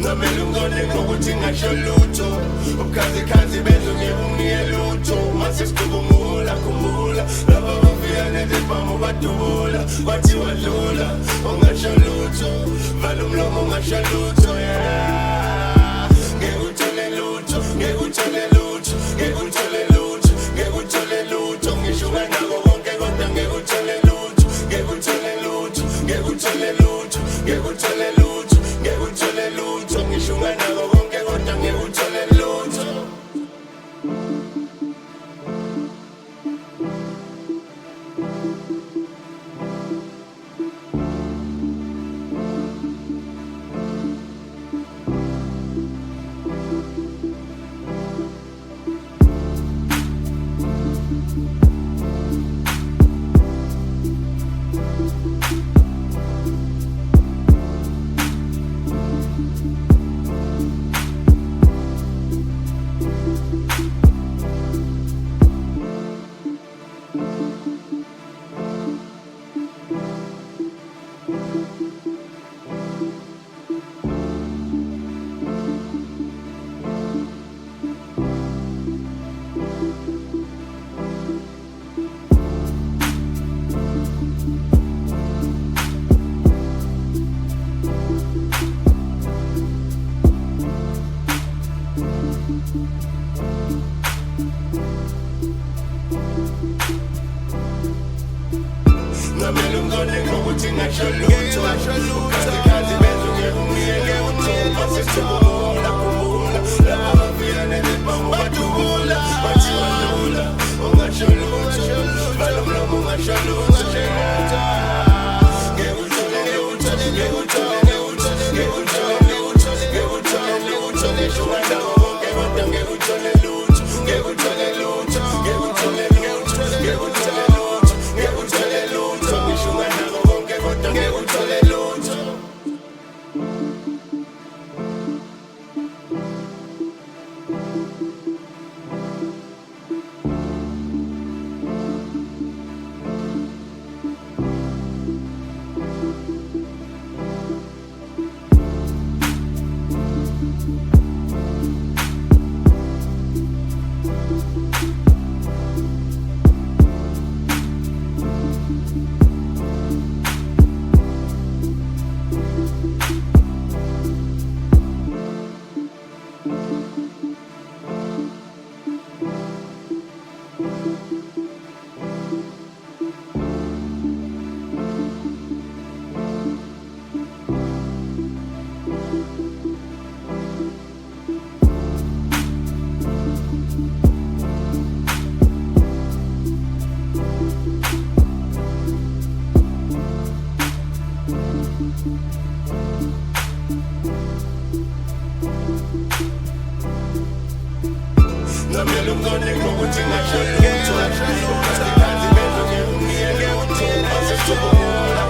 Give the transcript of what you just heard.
Ngamele ungone ngokuthi ngasho lutho ubukhazi benzo ngibungiye lutho mase sicubungula khumbula laba bafika nezibhamu badubula kwathiwa dlula ungasho lutho vala umlomo ungasho lutho ngekuthole lutho ngekuthole lutho ngekuthole lutho ngekuthole lutho ngisho nganako konke kodwa ngekuthole lutho ngekuthole lutho ngekuthole lutho ngekuthole lutho ngekuthole lutho ngisho nganako konke kodwa ngekuthole lutho Ngamele ungone ngokuthi ngasho lutho ubukhazi benzo ngibungiye lutho mase sicubungula khumbula laba bafika nezibhamu badubula kwathiwa dlula ungasho lutho vala umlomo ungasho lutho ngekuthole lutho ngekuthole lutho ngekuthole lutho ngekuthole lutho ngisho nganako konke kodwa ngekuthole lutho ngekuthole lutho ngekuthole lutho ngekuthole lutho ngekuthole lutho ngisho nganako konke kodwa ngekuthole lutho Ngamele ungone ngokuthi ngasho lutho ubukhazi benzo ngibungiye lutho mase sicubungula